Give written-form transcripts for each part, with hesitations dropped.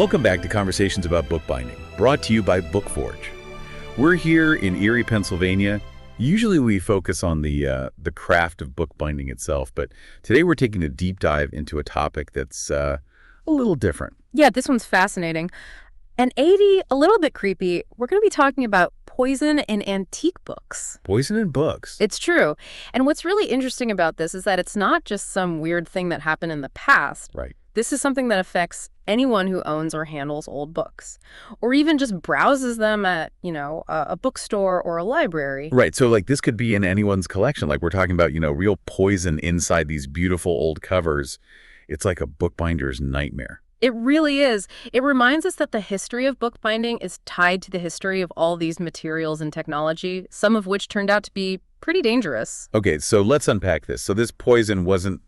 Welcome back to Conversations About Bookbinding, brought to you by Bookforge. We're here in Erie, Pennsylvania. Usually we focus on the craft of bookbinding itself, but today we're taking a deep dive into a topic that's a little different. Yeah, this one's fascinating. And 80, a little bit creepy, we're going to be talking about poison in antique books. Poison in books. It's true. And what's really interesting about this is that it's not just some weird thing that happened in the past. Right. This is something that affects anyone who owns or handles old books, or even just browses them at, a bookstore or a library. Right. So like this could be in anyone's collection. Like we're talking about, real poison inside these beautiful old covers. It's like a bookbinder's nightmare. It really is. It reminds us that the history of bookbinding is tied to the history of all these materials and technology, some of which turned out to be pretty dangerous. Okay, so let's unpack this. So this poison wasn't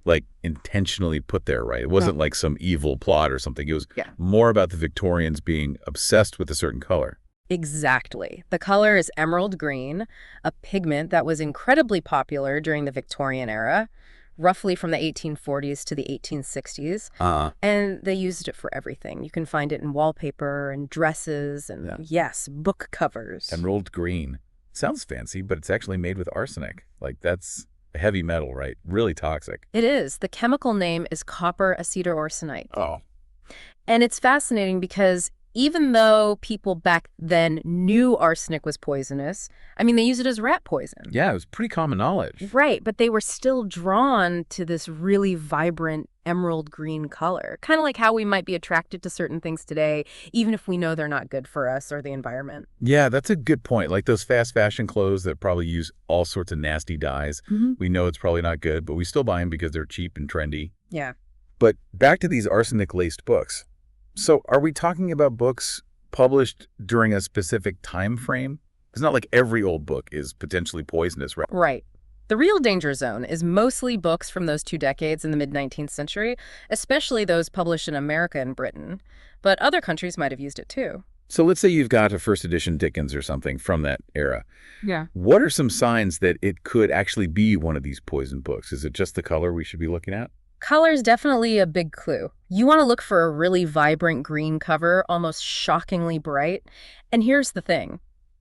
like intentionally put there, right? It wasn't like some evil plot or something. It was more about the Victorians being obsessed with a certain color. Exactly. The color is emerald green, a pigment that was incredibly popular during the Victorian era, roughly from the 1840s to the 1860s. And they used it for everything. You can find it in wallpaper and dresses and, yes, book covers. Emerald green. Sounds fancy, but it's actually made with arsenic. Like that's a heavy metal, right? Really toxic. It is. The chemical name is copper acetarsenite. Oh. And it's fascinating because even though people back then knew arsenic was poisonous, they used it as rat poison. Yeah, it was pretty common knowledge. Right, but they were still drawn to this really vibrant emerald green color. Kind of like how we might be attracted to certain things today, even if we know they're not good for us or the environment. Yeah, that's a good point. Like those fast fashion clothes that probably use all sorts of nasty dyes. We know it's probably not good, but we still buy them because they're cheap and trendy. Yeah. But back to these arsenic-laced books. So are we talking about books published during a specific time frame? It's not like every old book is potentially poisonous, right? Right. The real danger zone is mostly books from those 2 decades in the mid-19th century, especially those published in America and Britain. But other countries might have used it too. So let's say you've got a first edition Dickens or something from that era. Yeah. What are some signs that it could actually be one of these poison books? Is it just the color we should be looking at? Color is definitely a big clue. You want to look for a really vibrant green cover, almost shockingly bright. And here's the thing.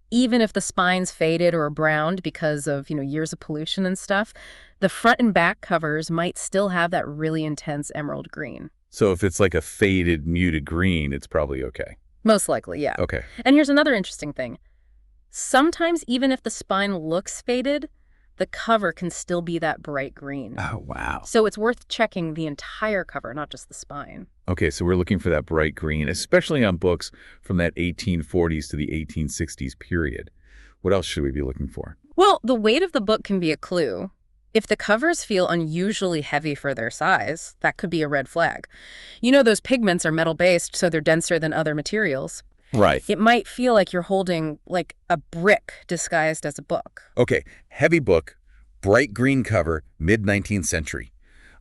Even if the spine's faded or browned because of, years of pollution and stuff, the front and back covers might still have that really intense emerald green. So if it's like a faded, muted green, it's probably okay. Most likely, yeah. Okay. And here's another interesting thing. Sometimes even if the spine looks faded, the cover can still be that bright green. Oh, wow. So it's worth checking the entire cover, not just the spine. Okay, so we're looking for that bright green, especially on books from that 1840s to the 1860s period. What else should we be looking for? Well, the weight of the book can be a clue. If the covers feel unusually heavy for their size, that could be a red flag. Those pigments are metal-based, so they're denser than other materials. Right. It might feel like you're holding, like, a brick disguised as a book. Okay, heavy book, bright green cover, mid-19th century.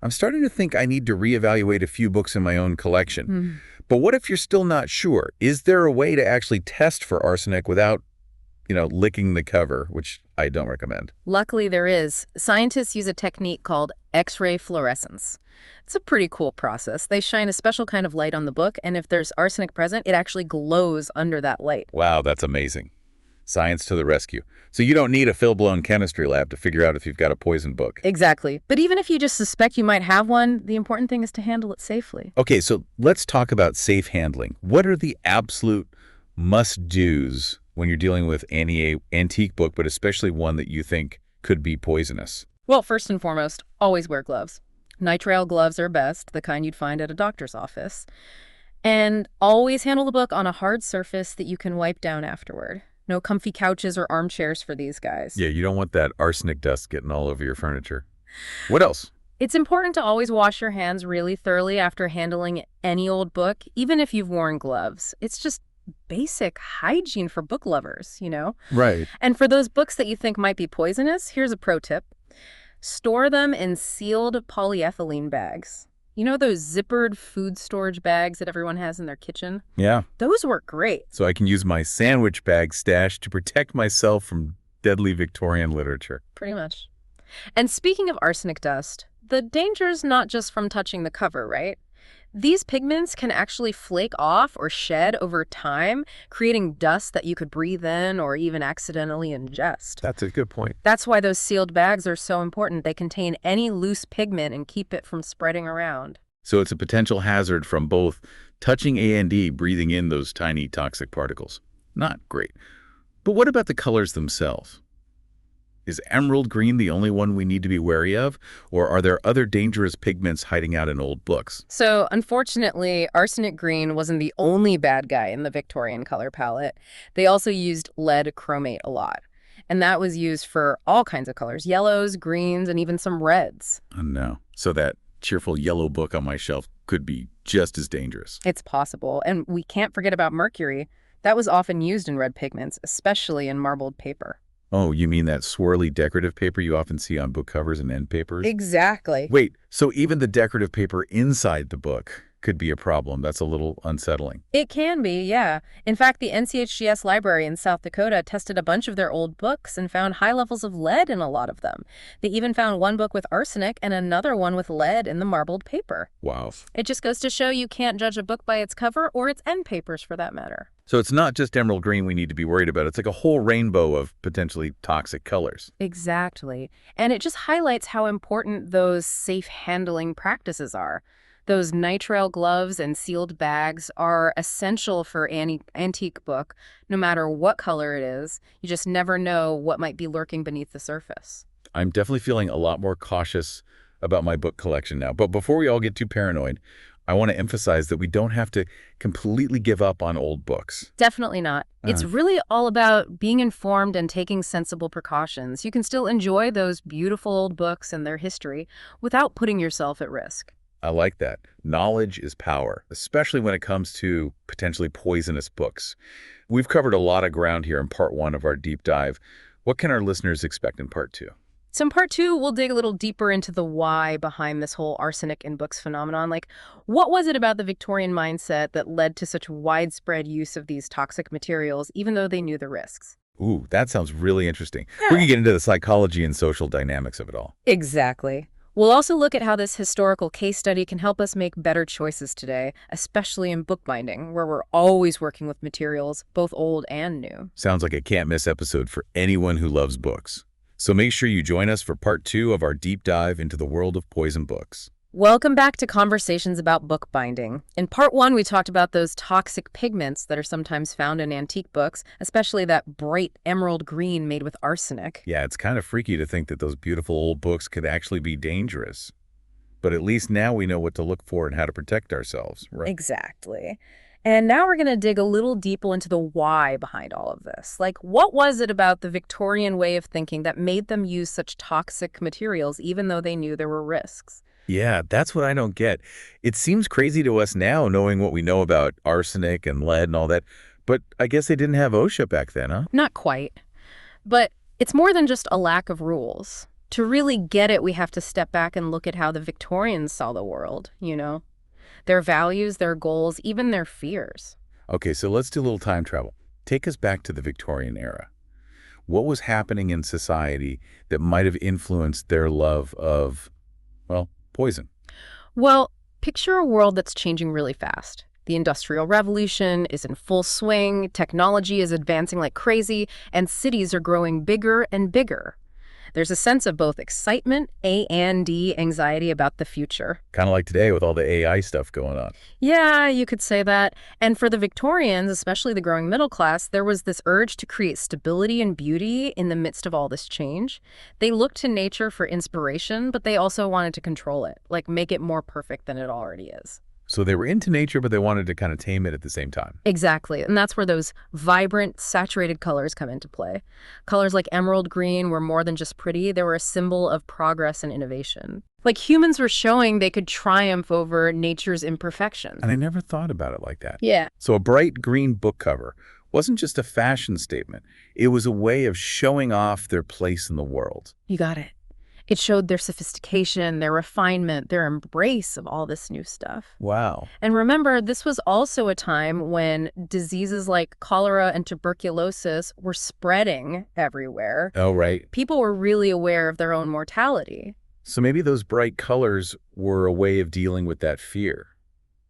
I'm starting to think I need to reevaluate a few books in my own collection. But what if you're still not sure? Is there a way to actually test for arsenic without, licking the cover, which I don't recommend? Luckily, there is. Scientists use a technique called X-ray fluorescence. It's a pretty cool process. They shine a special kind of light on the book, and if there's arsenic present, it actually glows under that light. Wow, that's amazing. Science to the rescue. So you don't need a full-blown chemistry lab to figure out if you've got a poison book. Exactly. But even if you just suspect you might have one, the important thing is to handle it safely. Okay, so let's talk about safe handling. What are the absolute must-dos when you're dealing with any antique book, but especially one that you think could be poisonous? Well, first and foremost, always wear gloves. Nitrile gloves are best, the kind you'd find at a doctor's office. And always handle the book on a hard surface that you can wipe down afterward. No comfy couches or armchairs for these guys. Yeah, you don't want that arsenic dust getting all over your furniture. What else? It's important to always wash your hands really thoroughly after handling any old book, even if you've worn gloves. It's just basic hygiene for book lovers, Right. And for those books that you think might be poisonous, here's a pro tip. Store them in sealed polyethylene bags. Those zippered food storage bags that everyone has in their kitchen? Yeah. Those work great. So I can use my sandwich bag stash to protect myself from deadly Victorian literature. Pretty much. And speaking of arsenic dust, the danger's not just from touching the cover, right? These pigments can actually flake off or shed over time, creating dust that you could breathe in or even accidentally ingest. That's a good point. That's why those sealed bags are so important. They contain any loose pigment and keep it from spreading around. So it's a potential hazard from both touching and breathing in those tiny toxic particles. Not great. But what about the colors themselves? Is emerald green the only one we need to be wary of, or are there other dangerous pigments hiding out in old books? So, unfortunately, arsenic green wasn't the only bad guy in the Victorian color palette. They also used lead chromate a lot. And that was used for all kinds of colors, yellows, greens, and even some reds. Oh, no. So that cheerful yellow book on my shelf could be just as dangerous. It's possible. And we can't forget about mercury. That was often used in red pigments, especially in marbled paper. Oh, you mean that swirly decorative paper you often see on book covers and end papers? Exactly. Wait, so even the decorative paper inside the book could be a problem. That's a little unsettling. It can be, yeah. In fact, the NCHGS library in South Dakota tested a bunch of their old books and found high levels of lead in a lot of them. They even found one book with arsenic and another one with lead in the marbled paper. Wow. It just goes to show you can't judge a book by its cover or its end papers for that matter. So it's not just emerald green we need to be worried about. It's like a whole rainbow of potentially toxic colors. Exactly. And it just highlights how important those safe handling practices are. Those nitrile gloves and sealed bags are essential for any antique book, no matter what color it is. You just never know what might be lurking beneath the surface. I'm definitely feeling a lot more cautious about my book collection now. But before we all get too paranoid, I want to emphasize that we don't have to completely give up on old books. Definitely not. It's really all about being informed and taking sensible precautions. You can still enjoy those beautiful old books and their history without putting yourself at risk. I like that. Knowledge is power, especially when it comes to potentially poisonous books. We've covered a lot of ground here in part 1 of our deep dive. What can our listeners expect in part 2? So in part 2, we'll dig a little deeper into the why behind this whole arsenic in books phenomenon. Like, what was it about the Victorian mindset that led to such widespread use of these toxic materials, even though they knew the risks? Ooh, that sounds really interesting. We can get into the psychology and social dynamics of it all. Exactly. We'll also look at how this historical case study can help us make better choices today, especially in bookbinding, where we're always working with materials, both old and new. Sounds like a can't-miss episode for anyone who loves books. So make sure you join us for part 2 of our deep dive into the world of poison books. Welcome back to Conversations About Bookbinding. In part 1, we talked about those toxic pigments that are sometimes found in antique books, especially that bright emerald green made with arsenic. Yeah, it's kind of freaky to think that those beautiful old books could actually be dangerous. But at least now we know what to look for and how to protect ourselves, right? Exactly. And now we're going to dig a little deeper into the why behind all of this. Like, what was it about the Victorian way of thinking that made them use such toxic materials even though they knew there were risks? Yeah, that's what I don't get. It seems crazy to us now knowing what we know about arsenic and lead and all that, but I guess they didn't have OSHA back then, huh? Not quite. But it's more than just a lack of rules. To really get it, we have to step back and look at how the Victorians saw the world, you know? Their values, their goals, even their fears. Okay, so let's do a little time travel. Take us back to the Victorian era. What was happening in society that might have influenced their love of, well, poison? Well, picture a world that's changing really fast. The Industrial Revolution is in full swing, technology is advancing like crazy, and cities are growing bigger and bigger. There's a sense of both excitement and anxiety about the future. Kind of like today with all the AI stuff going on. Yeah, you could say that. And for the Victorians, especially the growing middle class, there was this urge to create stability and beauty in the midst of all this change. They looked to nature for inspiration, but they also wanted to control it, like make it more perfect than it already is. So they were into nature, but they wanted to kind of tame it at the same time. Exactly. And that's where those vibrant, saturated colors come into play. Colors like emerald green were more than just pretty. They were a symbol of progress and innovation. Like humans were showing they could triumph over nature's imperfections. And I never thought about it like that. Yeah. So a bright green book cover wasn't just a fashion statement. It was a way of showing off their place in the world. You got it. It showed their sophistication, their refinement, their embrace of all this new stuff. Wow. And remember, this was also a time when diseases like cholera and tuberculosis were spreading everywhere. Oh, right. People were really aware of their own mortality. So maybe those bright colors were a way of dealing with that fear.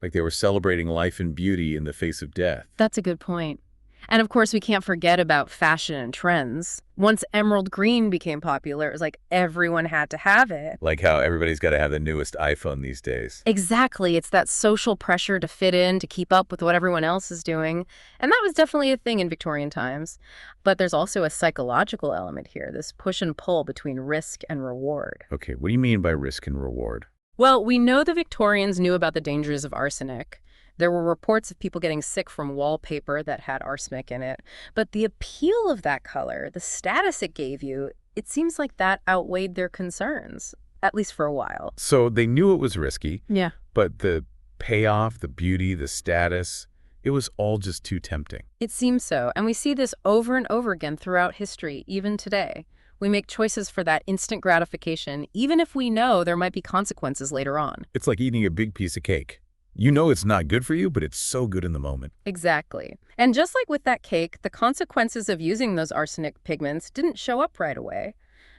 Like they were celebrating life and beauty in the face of death. That's a good point. And of course, we can't forget about fashion and trends. Once emerald green became popular, it was like everyone had to have it. Like how everybody's got to have the newest iPhone these days. Exactly. It's that social pressure to fit in, to keep up with what everyone else is doing. And that was definitely a thing in Victorian times. But there's also a psychological element here, this push and pull between risk and reward. Okay, what do you mean by risk and reward? Well, we know the Victorians knew about the dangers of arsenic. There were reports of people getting sick from wallpaper that had arsenic in it. But the appeal of that color, the status it gave you, it seems like that outweighed their concerns, at least for a while. So they knew it was risky, Yeah. but the payoff, the beauty, the status, it was all just too tempting. It seems so. And we see this over and over again throughout history, even today. We make choices for that instant gratification, even if we know there might be consequences later on. It's like eating a big piece of cake. You know it's not good for you, but it's so good in the moment. Exactly. And just like with that cake, the consequences of using those arsenic pigments didn't show up right away.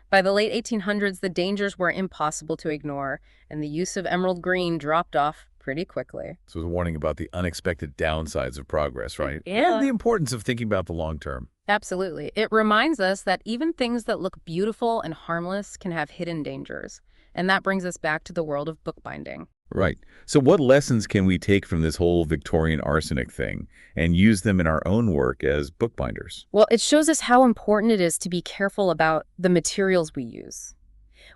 By the late 1800s, the dangers were impossible to ignore, and the use of emerald green dropped off pretty quickly. So it's a warning about the unexpected downsides of progress, right? Yeah. And the importance of thinking about the long term. Absolutely. It reminds us that even things that look beautiful and harmless can have hidden dangers. And that brings us back to the world of bookbinding. Right. So what lessons can we take from this whole Victorian arsenic thing and use them in our own work as bookbinders? Well, it shows us how important it is to be careful about the materials we use.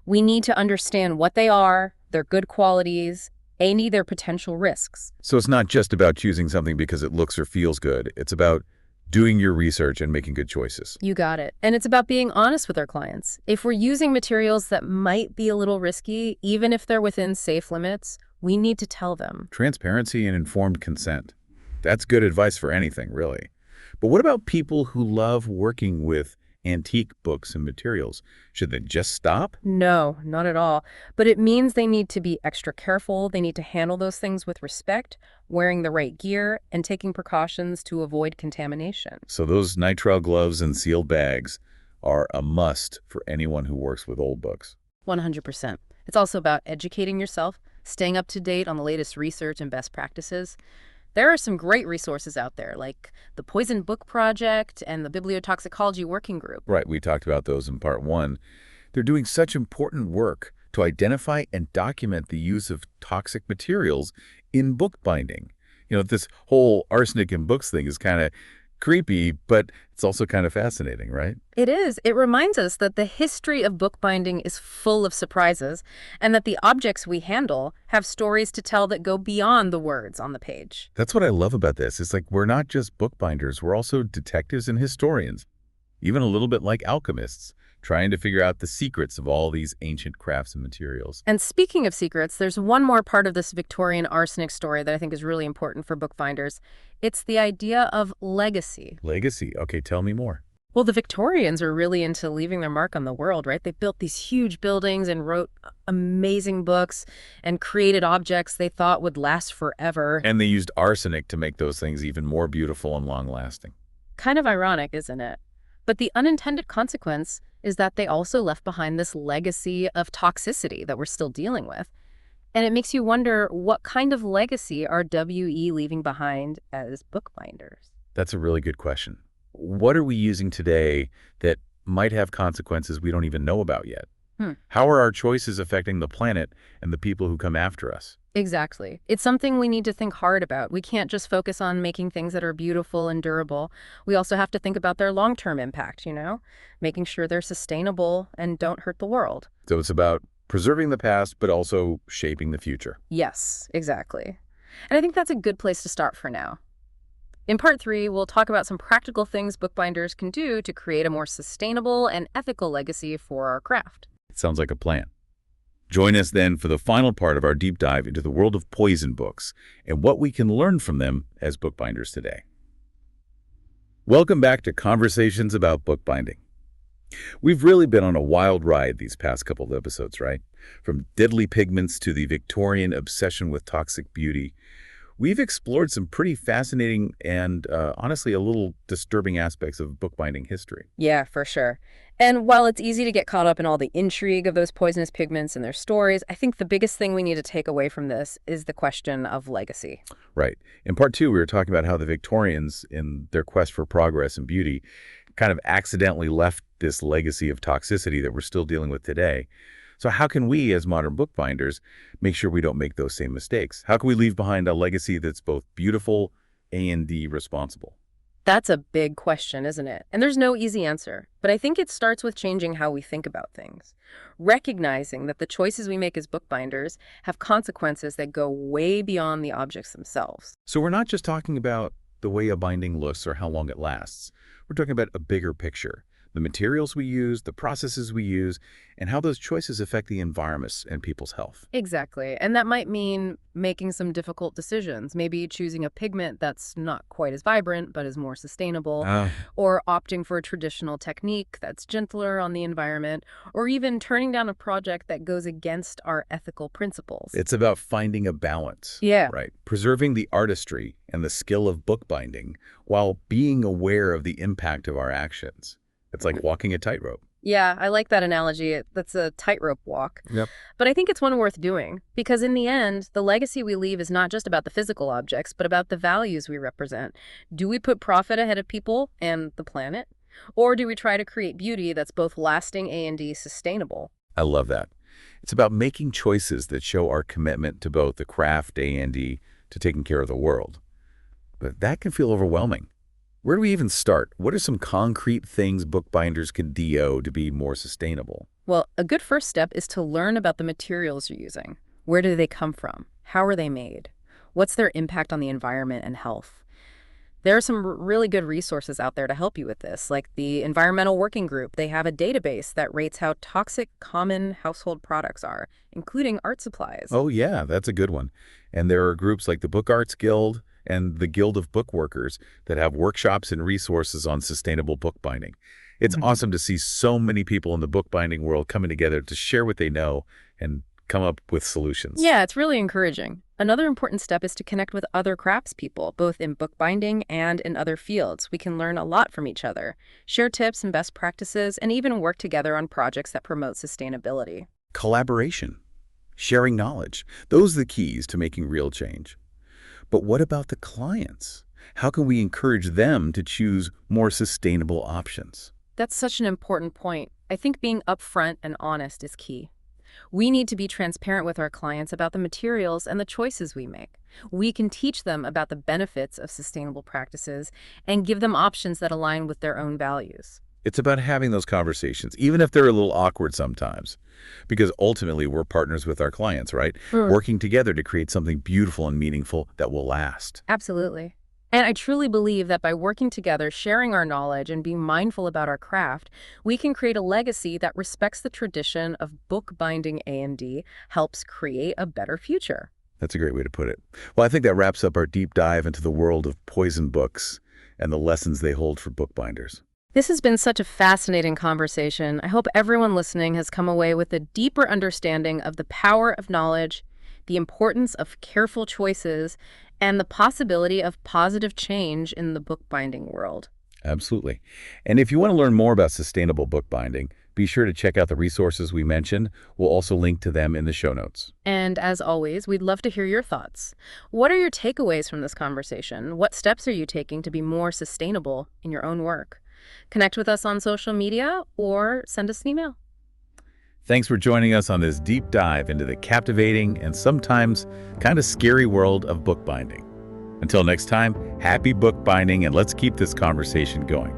We need to understand what they are, their good qualities, and their potential risks. So it's not just about choosing something because it looks or feels good. It's about doing your research and making good choices. You got it. And it's about being honest with our clients. If we're using materials that might be a little risky, even if they're within safe limits, we need to tell them. Transparency and informed consent. That's good advice for anything, really. But what about people who love working with antique books and materials? Should they just stop? No, not at all. But it means they need to be extra careful. They need to handle those things with respect, wearing the right gear, and taking precautions to avoid contamination. So those nitrile gloves and sealed bags are a must for anyone who works with old books. 100%. It's also about educating yourself, staying up to date on the latest research and best practices. There are some great resources out there, like the Poison Book Project and the Bibliotoxicology Working Group. Right, we talked about those in part one. They're doing such important work to identify and document the use of toxic materials in bookbinding. You know, this whole arsenic in books thing is kind of creepy, but it's also kind of fascinating, right? It is. It reminds us that the history of bookbinding is full of surprises, and that the objects we handle have stories to tell that go beyond the words on the page. That's what I love about this. It's like we're not just bookbinders, we're also detectives and historians, even a little bit like alchemists, trying to figure out the secrets of all these ancient crafts and materials. And speaking of secrets, there's one more part of this Victorian arsenic story that I think is really important for bookbinders. It's the idea of legacy. Legacy. Okay, tell me more. Well, the Victorians are really into leaving their mark on the world, right? They built these huge buildings and wrote amazing books and created objects they thought would last forever. And they used arsenic to make those things even more beautiful and long-lasting. Kind of ironic, isn't it? But the unintended consequence is that they also left behind this legacy of toxicity that we're still dealing with. And it makes you wonder, what kind of legacy are WE leaving behind as bookbinders? That's a really good question. What are we using today that might have consequences we don't even know about yet? How are our choices affecting the planet and the people who come after us? Exactly. It's something we need to think hard about. We can't just focus on making things that are beautiful and durable. We also have to think about their long-term impact, making sure they're sustainable and don't hurt the world. So it's about preserving the past, but also shaping the future. Yes, exactly. And I think that's a good place to start for now. In part 3, we'll talk about some practical things bookbinders can do to create a more sustainable and ethical legacy for our craft. It sounds like a plan. Join us then for the final part of our deep dive into the world of poison books and what we can learn from them as bookbinders today. Welcome back to Conversations About Bookbinding. We've really been on a wild ride these past couple of episodes, right? From deadly pigments to the Victorian obsession with toxic beauty. We've explored some pretty fascinating and honestly a little disturbing aspects of bookbinding history. Yeah, for sure. And while it's easy to get caught up in all the intrigue of those poisonous pigments and their stories, I think the biggest thing we need to take away from this is the question of legacy. Right. In part two, we were talking about how the Victorians, in their quest for progress and beauty, kind of accidentally left this legacy of toxicity that we're still dealing with today. So how can we, as modern bookbinders, make sure we don't make those same mistakes? How can we leave behind a legacy that's both beautiful and responsible? That's a big question, isn't it? And there's no easy answer. But I think it starts with changing how we think about things. Recognizing that the choices we make as bookbinders have consequences that go way beyond the objects themselves. So we're not just talking about the way a binding looks or how long it lasts. We're talking about a bigger picture. The materials we use, the processes we use, and how those choices affect the environments and people's health. Exactly. And that might mean making some difficult decisions, maybe choosing a pigment that's not quite as vibrant but is more sustainable, Ah, or opting for a traditional technique that's gentler on the environment, or even turning down a project that goes against our ethical principles. it's about finding a balance, Yeah. right? Preserving the artistry and the skill of bookbinding while being aware of the impact of our actions. It's like walking a tightrope. Yeah, I like that analogy. That's a tightrope walk. Yep. But I think it's one worth doing because in the end, the legacy we leave is not just about the physical objects, but about the values we represent. Do we put profit ahead of people and the planet? Or do we try to create beauty that's both lasting and sustainable? I love that. It's about making choices that show our commitment to both the craft and to taking care of the world. But that can feel overwhelming. Where do we even start? What are some concrete things bookbinders can do to be more sustainable? Well, a good first step is to learn about the materials you're using. Where do they come from? How are they made? What's their impact on the environment and health? There are some really good resources out there to help you with this, like the Environmental Working Group. They have a database that rates how toxic common household products are, including art supplies. Oh, yeah, that's a good one. And there are groups like the Book Arts Guild and the Guild of Bookworkers that have workshops and resources on sustainable bookbinding. It's awesome to see so many people in the bookbinding world coming together to share what they know and come up with solutions. Yeah, it's really encouraging. Another important step is to connect with other craftspeople, both in bookbinding and in other fields. We can learn a lot from each other, share tips and best practices, and even work together on projects that promote sustainability. Collaboration, sharing knowledge, those are the keys to making real change. But what about the clients? How can we encourage them to choose more sustainable options? That's such an important point. I think being upfront and honest is key. We need to be transparent with our clients about the materials and the choices we make. We can teach them about the benefits of sustainable practices and give them options that align with their own values. It's about having those conversations, even if they're a little awkward sometimes, because ultimately we're partners with our clients, right? Working together to create something beautiful and meaningful that will last. Absolutely. And I truly believe that by working together, sharing our knowledge, and being mindful about our craft, we can create a legacy that respects the tradition of bookbinding A&D, helps create a better future. That's a great way to put it. Well, I think that wraps up our deep dive into the world of poison books and the lessons they hold for bookbinders. This has been such a fascinating conversation. I hope everyone listening has come away with a deeper understanding of the power of knowledge, the importance of careful choices, and the possibility of positive change in the bookbinding world. Absolutely. And if you want to learn more about sustainable bookbinding, be sure to check out the resources we mentioned. We'll also link to them in the show notes. And as always, we'd love to hear your thoughts. What are your takeaways from this conversation? What steps are you taking to be more sustainable in your own work? Connect with us on social media or send us an email. Thanks for joining us on this deep dive into the captivating and sometimes kind of scary world of bookbinding. Until next time, happy bookbinding, and let's keep this conversation going.